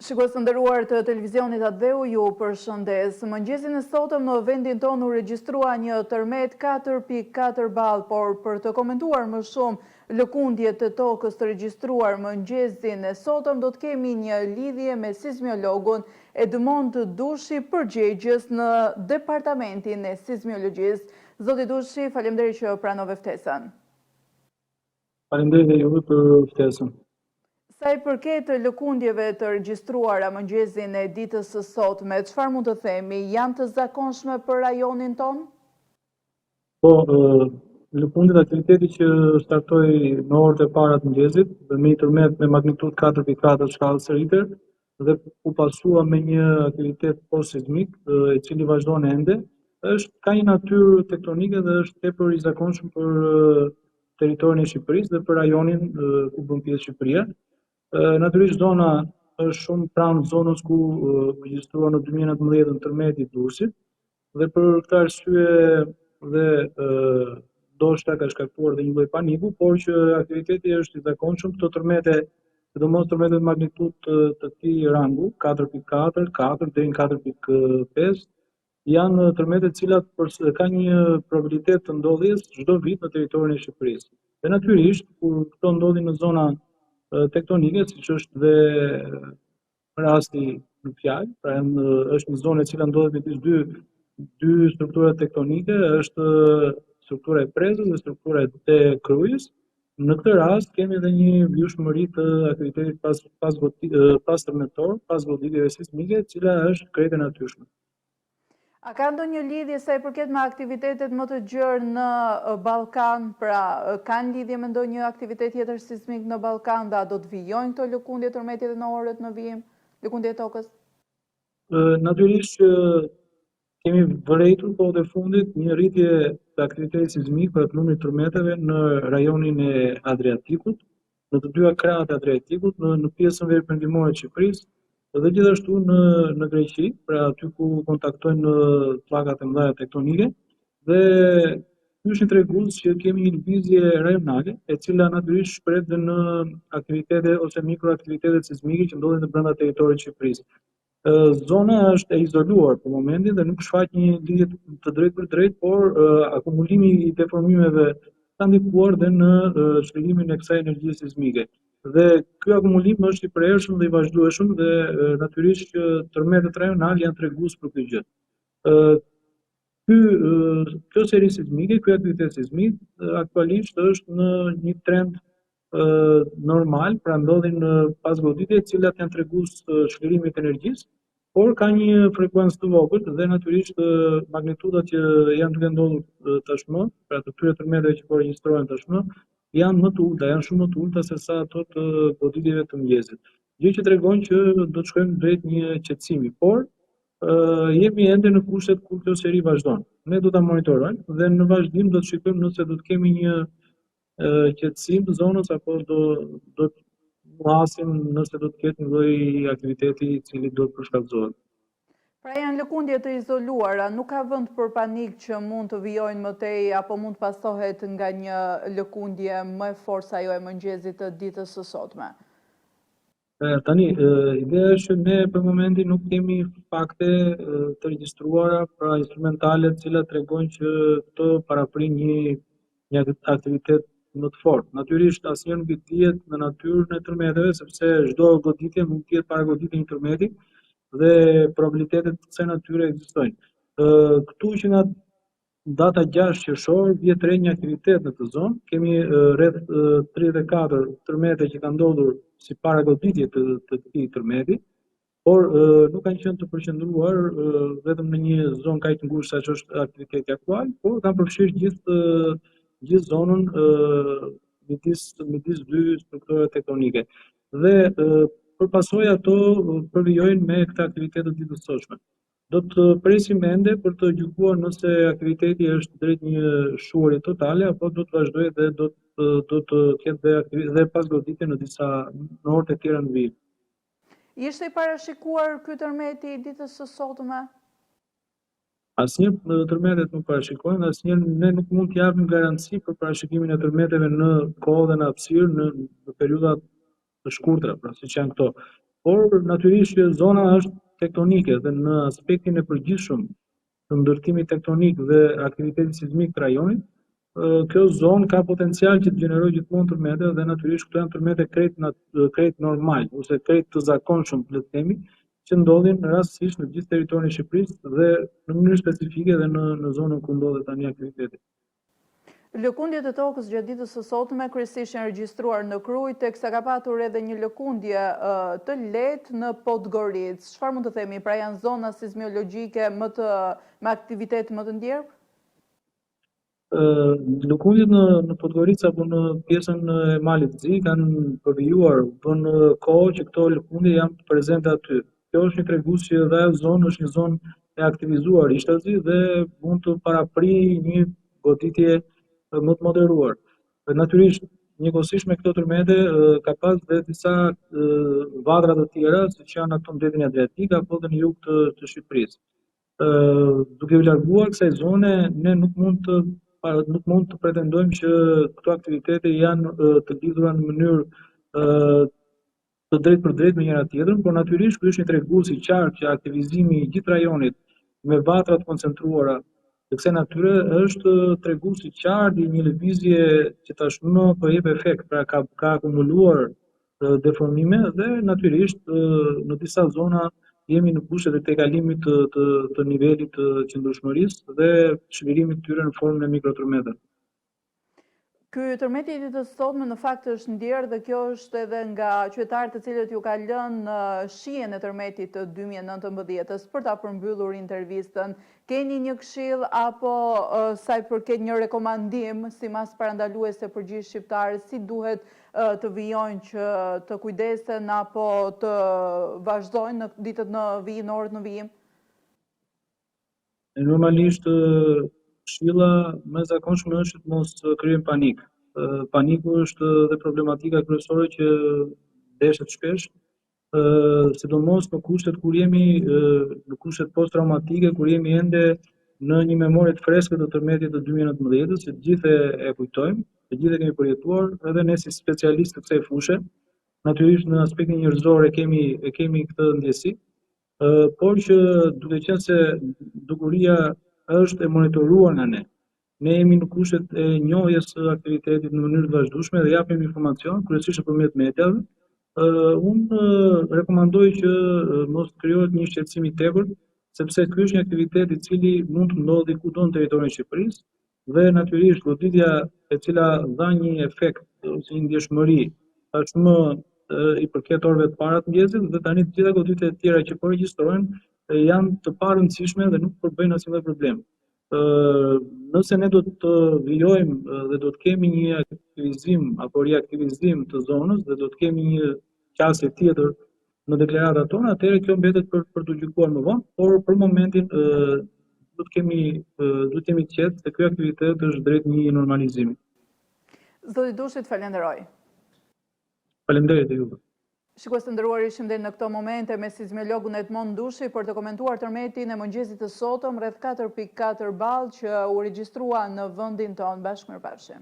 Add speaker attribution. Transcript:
Speaker 1: Shikues të nderuar të televizionit Adeu, ju përshëndes. Mëngjesin e sotëm në vendin tonë u regjistrua një tërmet 4.4 ball, por për të komentuar më shumë lëkundjet të tokës të regjistruar mëngjesin e sotëm, do të kemi një lidhje me sismiologun Edmond Dushi, përgjegjës në Departamentin e Sismiologjisë. Zoti Dushi, faleminderit që pranove ftesën.
Speaker 2: Faleminderit juve për ftesën.
Speaker 1: Sa i përket lëkundjeve të regjistruara mëngjesin e ditës së sotme, çfarë mund të themi, janë të zakonshme për rajonin tonë?
Speaker 2: Po, lëkundjet aktiviteti që startoi në orët e para të mëngjesit dhe me një tërmet me magnitudë 4.4 shkallës Richter dhe u pasua me një aktivitet post-sismik, i cili vazhdon ende, ka një natyrë tektonike dhe është tepër i zakonshëm për territorin e Shqipërisë dhe për rajonin ku bën pjesë Shqipëria. Natyrisht zona është shumë pranë zonës ku regjistrua në 2019 tërmeti i Durrësit dhe për këtë arsye dhe ndoshta ka shkaktuar dhe një lloj paniku, por që aktiviteti është i zakonshëm. Këto tërmete, sidomos tërmetet magnitudë të këtij rangu, 4.4, 4 deri në 4.5, janë tërmete të cilat kanë një probabilitet të ndodhjes çdo vit në territorin e Shqipërisë. Dhe natyrisht, kur këto ndodhin në zona tektonike, siç është dhe rasti në fjalë, pra është një zonë e cila ndodhet midis dy struktura tektonike, është struktura e prezës dhe struktura e krujës. Në këtë rast kemi edhe një vjushmëri të aktivitetit pas tërmetor, pas goditjeve sismike, e cila është krejt e natyrshme.
Speaker 1: A ka ndonjë lidhje sa i përket me aktivitetet më të gjerë në Ballkan, pra kanë lidhje me ndonjë aktivitet tjetër sismik në Ballkan, dhe do të vijojnë këto lëkundje tërmeti dhe në orët në vijim, lëkundje tokës?
Speaker 2: Natyrisht që kemi vërejtur kohët e fundit një rritje të aktivitetit sismik për numrin e tërmeteve në rajonin e Adriatikut, në të dyja krahët e Adriatikut, në pjesën veriperëndimore të Shqipërisë, dhe gjithashtu në Greqi, pra aty ku kontaktojnë pllakat e mëdha tektonike, dhe ky është një tregues që kemi një lëvizje rajonale, e cila natyrisht shpreh dhe në aktivitete ose mikroaktivitete sismike që ndodhin në brenda territorit të Shqipërisë. Zona është e izoluar për momentin dhe nuk shfaq një lidhje të drejtë për drejtë, por akumulimi i deformimeve ka ndikuar dhe në çlirimin e kësaj energjie sismike. Dhe ky akumulim është i përhershëm dhe i vazhdueshëm dhe natyrisht që tërmetet rajonale janë tregues për këtë gjë. Kjo seri sismike, ky aktivitet sismik aktualisht është në një trend normal, pra ndodhin pas goditje, të cilat janë tregues çlirimit të energjisë, por ka një frekuencë të vogël dhe natyrisht magnitudat që janë duke ndodhur tashmë, pra të këtyre tërmeteve që po regjistrohen tashmë, janë më të ulta, janë shumë më të ulta se sa ato të goditjeve të mëngjesit. Gjë që tregon që do të shkojmë drejt një qetësimi, por jemi ende në kushtet ku kjo seri vazhdon. Ne do ta monitorojmë dhe në vazhdim do të shikojmë nëse do të kemi një qetësim të zonës apo do të muhasim nëse do të ketë një lloj aktiviteti i cili do të përshkallëzohet.
Speaker 1: Pra janë lëkundje të izoluara, nuk ka vend për panik që mund të vijojnë më tej apo mund të pasohet nga një lëkundje më e fortë se ajo e mëngjesit të ditës së sotme.
Speaker 2: Tani, ideja është që ne për momentin nuk kemi fakte të regjistruara, pra instrumentale të cilat tregojnë që këto paraprin një aktivitet më të fortë. Natyrisht asnjë nuk i dihet në natyrën e tërmeteve, sepse çdo goditje mund të jetë paragoditje një tërmeti dhe probabilitetet të kësaj natyre ekzistojnë. Këtu që nga data 6 qershor vjet re një aktivitet në këtë zonë. Kemi rreth 34 tërmete që kanë ndodhur si paragoditje të këtij tërmeti, por nuk kanë qenë të përqendruar vetëm në një zonë kaq të ngushtë sa që është aktiviteti aktual, por kanë përfshirë gjithë zonën midis dy strukturave tektonike. Dhe për pasojë ato përvijojnë me këtë aktivitet të ditës së sotme. Do të presim ende për të gjykuar nëse aktiviteti është drejt një shuarje totale apo do të vazhdojë dhe do të ketë dhe pasgoditje në orët e tjera në vijim.
Speaker 1: Ishte i parashikuar ky tërmeti i ditës së sotme?
Speaker 2: Asnjë tërmetet nuk parashikohen, ne nuk mund të japim garanci për parashikimin e tërmeteve në kohë dhe në hapësirë në periudha të shkurtra, pra siç janë këto. por natyrisht që zona është tektonike dhe në aspektin e përgjithshëm të ndërtimit tektonik dhe aktivitetit sismik të rajonit, kjo zonë ka potencial që të gjenerojë gjithmonë tërmete dhe natyrisht këto janë tërmete krejt normal ose krejt të zakonshëm, le të themi, që ndodhin rastësisht në gjithë territorin e Shqipërisë dhe në mënyrë specifike dhe në zonën ku ndodhet tani aktiviteti.
Speaker 1: Lëkundjet e tokës gjatë ditës së sotme kryesisht janë regjistruar në Krujt, teksa ka patur edhe një lëkundje të lehtë në Podgoricë. Çfarë mund të themi, pra janë zona sismologjike me aktivitet më të ndjerë?
Speaker 2: Lëkundjet në Podgoricë apo në pjesën e Malit të Zi kanë përvijuar në kohë që këto lëkundje janë prezente aty. Kjo është një tregues që edhe ajo zonë është një zonë e aktivizuar ishtazi dhe mund të paraprijë një goditje më të moderuar. Natyrisht, njëkohësisht me këto tërmete ka pas dhe disa vadra të tjera, siç janë ato në detin Adriatik apo dhe në jug të Shqipërisë. Duke u larguar kësaj zone, ne nuk mund të pretendojmë që këto aktivitete janë të lidhura në mënyrë të drejtë për drejtë me njëra tjetrën, por natyrisht ky është një tregues i qartë që aktivizimi i gjithë rajonit me vatra të koncentruara të kësaj natyre është tregues i qartë i një lëvizje që tashmë po jep efekt, pra ka akumuluar deformime dhe natyrisht në disa zona jemi në kushte të tejkalimit të nivelit të qëndrueshmërisë dhe çlirimit të tyre në formën e mikrotërmeteve.
Speaker 1: Ky tërmeti i ditës sotme në fakt është ndjerë dhe kjo është edhe nga qytetarët të cilët ju ka lënë shijen e tërmetit të 2019-s për ta përmbyllur intervistën. Keni një këshill apo sa i përket një rekomandim sipas parandaluese për gjithë shqiptarët, si duhet të vijojnë që të kujdesen apo të vazhdojnë në ditët në vijim, në orët në vijim?
Speaker 2: Normalisht këshilla më e zakonshme është të mos krijojmë panik. Paniku është dhe problematika kryesore që deshet shpesh, sidomos në kushtet kur jemi në kushtet post-traumatike, kur jemi ende në një memorie të freskët të tërmetit të 2019-s, që të gjithë e kujtojmë, të gjithë e kemi përjetuar, edhe ne si specialistë të kësaj fushë, natyrisht në aspektin njerëzor e kemi këtë ndjesi, por që duke qenë se dukuria është e monitoruar nga ne. Ne jemi në kushtet e njohjes së aktivitetit në mënyrë të vazhdueshme dhe japim informacion, kryesisht nëpërmjet mediave. Unë rekomandoj që mos krijohet një shqetësim i tepërt, sepse ky është një aktivitet i cili mund të ndodhi kudo në territorin e Shqipërisë dhe natyrisht goditja e cila dha një efekt ose një ndjeshmëri tashmë i përket orëve të para të mëngjesit dhe tani të gjitha goditjet e tjera që po regjistrohen janë të parëndësishme dhe nuk përbëjnë asnjë problem. Nëse ne do të vijojmë dhe do të kemi një aktivizim apo riaktivizim të zonës dhe do të kemi një qasje tjetër në deklaratat tona, atëherë kjo mbetet për të gjykuar më vonë, por për momentin do të jemi qetë se ky aktivitet është drejt një normalizimi.
Speaker 1: Zoti Dushit, falenderoj.
Speaker 2: Faleminderit juve.
Speaker 1: Shikues të nderuar, ishim deri në këto momente me sismologun Edmond Dushi për të komentuar tërmetin e mëngjesit të sotëm rreth 4.4 ball që u regjistrua në vendin tonë. Bashkëmirëpafshim.